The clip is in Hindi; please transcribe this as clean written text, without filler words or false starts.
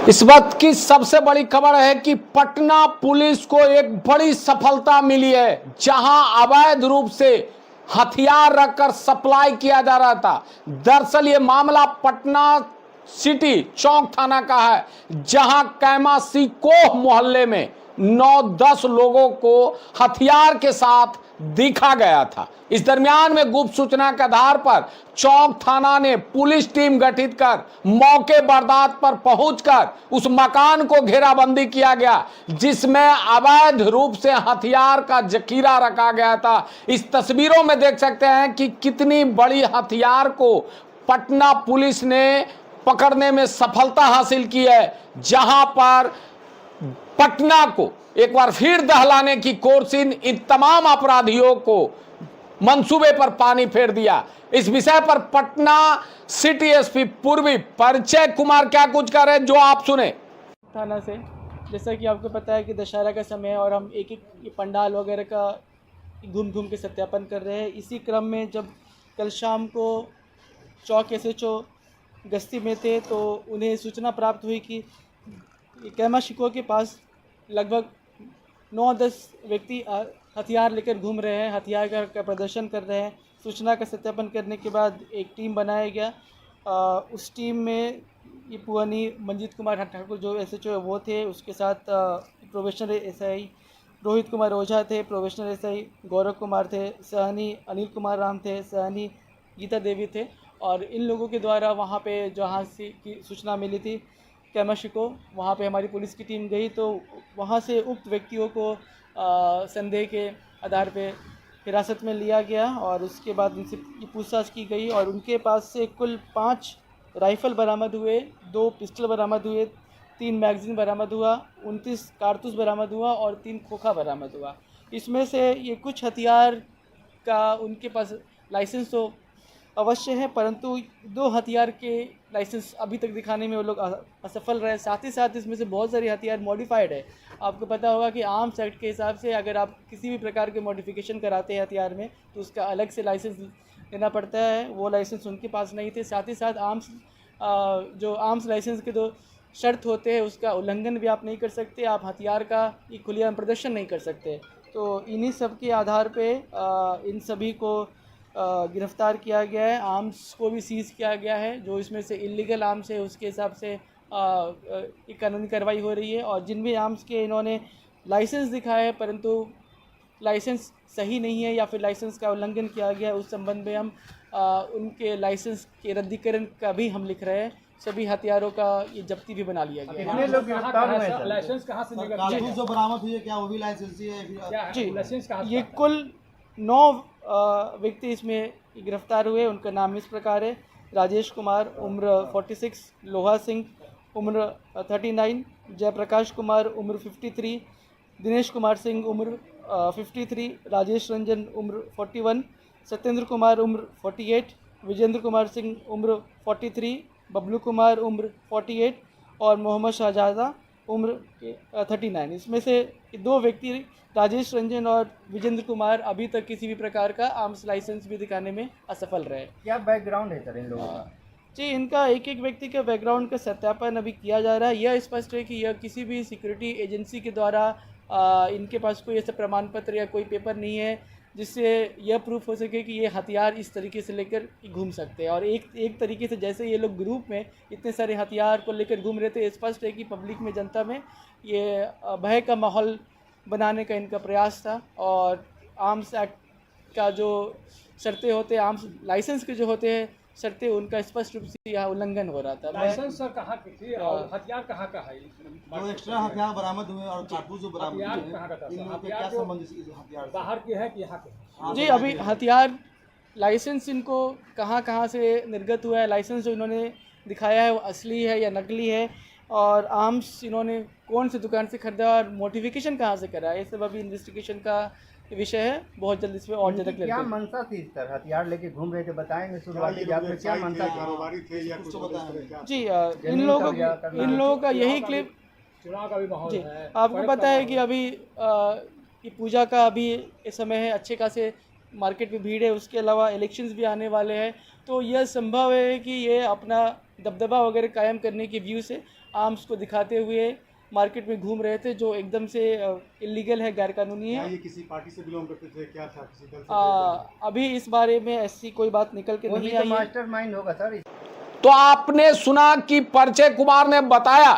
इस वक्त की सबसे बड़ी खबर है कि पटना पुलिस को एक बड़ी सफलता मिली है, जहां अवैध रूप से हथियार रखकर सप्लाई किया जा रहा था। दरअसल ये मामला पटना सिटी चौक थाना का है, जहां कैमा सिकोह मोहल्ले में 9-10 लोगों को हथियार के साथ दिखा गया था। इस दरमियान में गुप्त सूचना के आधार पर चौक थाना ने पुलिस टीम गठित कर मौके वारदात पर पहुंचकर उस मकान को घेराबंदी किया गया, जिसमें अवैध रूप से हथियार का जखीरा रखा गया था। इस तस्वीरों में देख सकते हैं कि कितनी बड़ी हथियार को पटना पुलिस ने पकड़ने में सफलता हासिल की है, जहां पर पटना को एक बार फिर दहलाने की कोशिश इन तमाम अपराधियों को मंसूबे पर पानी फेर दिया। इस विषय पर पटना सिटी एसपी पूर्वी परिचय कुमार क्या कुछ कह रहे हैं, जो आप सुने। थाना से जैसा कि आपको पता है कि दशहरा का समय है और हम एक एक पंडाल वगैरह का घूम घूम के सत्यापन कर रहे हैं। इसी क्रम में जब कल शाम को चौक एसएचओ गश्ती में थे तो उन्हें सूचना प्राप्त हुई कि कैमा शिको के पास लगभग 9-10 व्यक्ति हथियार लेकर घूम रहे हैं, हथियार का प्रदर्शन कर रहे हैं। सूचना का सत्यापन करने के बाद एक टीम बनाया गया। उस टीम में ये पुआनी मंजीत कुमार ठाकुर जो एसएचओ है वो थे, उसके साथ प्रोबेशनर एसआई रोहित कुमार ओझा थे, प्रोबेशनर एसआई गौरव कुमार थे, सहनी अनिल कुमार राम थे, सहनी गीता देवी थे। और इन लोगों के द्वारा वहाँ पे जहाँ से की सूचना मिली थी कैमा शिको, वहाँ पे हमारी पुलिस की टीम गई तो वहाँ से उक्त व्यक्तियों को संदेह के आधार पे हिरासत में लिया गया और उसके बाद उनसे पूछताछ की गई और उनके पास से कुल 5 राइफ़ल बरामद हुए, 2 पिस्टल बरामद हुए, 3 मैगज़ीन बरामद हुआ, 29 कारतूस बरामद हुआ और 3 खोखा बरामद हुआ। इसमें से ये कुछ हथियार का उनके पास लाइसेंस तो अवश्य है, परंतु 2 हथियार के लाइसेंस अभी तक दिखाने में वो लोग असफल रहे। साथ ही साथ इसमें से बहुत सारे हथियार मॉडिफाइड है। आपको पता होगा कि आर्म्स एक्ट के हिसाब से अगर आप किसी भी प्रकार के मॉडिफिकेशन कराते हैं हथियार में तो उसका अलग से लाइसेंस लेना पड़ता है। वो लाइसेंस उनके पास नहीं थे। साथ ही साथ जो आर्म्स लाइसेंस के 2 शर्त होते हैं उसका उल्लंघन भी आप नहीं कर सकते, आप हथियार का खुलेआम प्रदर्शन नहीं कर सकते। तो इन्हीं सब के आधार पर इन सभी को गिरफ्तार किया गया है। आर्म्स को भी सीज़ किया गया है, जो इसमें से इलीगल आर्म्स है उसके हिसाब से एक कानूनी कार्रवाई हो रही है। और जिन भी आर्म्स के इन्होंने लाइसेंस दिखाया है परंतु लाइसेंस सही नहीं है या फिर लाइसेंस का उल्लंघन किया गया है, उस संबंध में हम उनके लाइसेंस के रद्दीकरण का भी हम लिख रहे हैं। सभी हथियारों का ये जब्ती भी बना लिया गया है। कितने लोग गिरफ्तार हुए हैं? लाइसेंस कहाँ से निकला? कारतूस जो बरामद हुई है क्या वो भी लाइसेंसी है? जी, लाइसेंस कहाँ से? ये कुल 9 व्यक्ति इसमें गिरफ्तार हुए। उनका नाम इस प्रकार है: राजेश कुमार उम्र 46, लोहा सिंह उम्र 39, जयप्रकाश कुमार उम्र 53, दिनेश कुमार सिंह उम्र 53, राजेश रंजन उम्र 41, सत्येंद्र कुमार उम्र 48, विजेंद्र कुमार सिंह उम्र 43, बबलू कुमार उम्र 48 और मोहम्मद शाहजादा उम्र 39। इसमें से 2 व्यक्ति राजेश रंजन और विजेंद्र कुमार अभी तक किसी भी प्रकार का आर्म्स लाइसेंस भी दिखाने में असफल रहे। क्या बैकग्राउंड है सर इन लोगों का? जी, इनका एक एक व्यक्ति के बैकग्राउंड का सत्यापन अभी किया जा रहा है। यह स्पष्ट है कि यह किसी भी सिक्योरिटी एजेंसी के द्वारा इनके पास कोई ऐसा प्रमाण पत्र या कोई पेपर नहीं है जिससे यह प्रूफ हो सके कि ये हथियार इस तरीके से लेकर घूम सकते हैं। और एक तरीके से जैसे ये लोग ग्रुप में इतने सारे हथियार को लेकर घूम रहे थे, स्पष्ट है कि पब्लिक में, जनता में ये भय का माहौल बनाने का इनका प्रयास था। और आर्म्स एक्ट का जो शर्तें होते हैं, आर्म्स लाइसेंस के जो होते हैं शर्तें, उनका स्पष्ट रूप से यहाँ उल्लंघन हो रहा था। लाइसेंस सर कहाँ की थी और हथियार कहाँ का है? जो एक्स्ट्रा हथियार बरामद हुए और कारतूस जो बरामद हथियार हुए कहाँ का था? इन लोगों के क्या संबंध इस हथियार से? बाहर के है कि यहाँ के? जी, अभी हथियार लाइसेंस इनको कहाँ से निर्गत हुआ है, लाइसेंस जो इन्होंने दिखाया है वो असली है या नकली है, और आर्म्स इन्होंने कौन सी दुकान से खरीदा और मॉडिफिकेशन कहाँ से करा है, ये सब अभी इन्वेस्टिगेशन का विषय है। बहुत जल्द इसमें और ज़्यादा क्या मंशा थी? इस तरह हथियार लेके घूम रहे थे, बताएंगे शुरुआती जात में क्या मंशा थी? कारोबारी थे या कुछ बताएं? जी, इन लोगों का यही क्लिप। चुनाव का भी माहौल जी, है, आपको पता है कि अभी ये पूजा का अभी इस समय है, अच्छे खासे मार्केट में भीड़ है, उसके अलावा इलेक्शंस भी आने वाले हैं, तो यह संभव है कि ये अपना दबदबा वगैरह कायम करने के व्यू से आर्म्स को दिखाते हुए मार्केट में घूम रहे थे, जो एकदम से इलीगल है, गैरकानूनी है। ये किसी पार्टी से बिलोंग करते थे, क्या था, किसी दल से? अभी इस बारे में ऐसी कोई बात निकल के वो भी नहीं तो आई है। मास्टरमाइंड होगा सर। तो आपने सुना कि परिचय कुमार ने बताया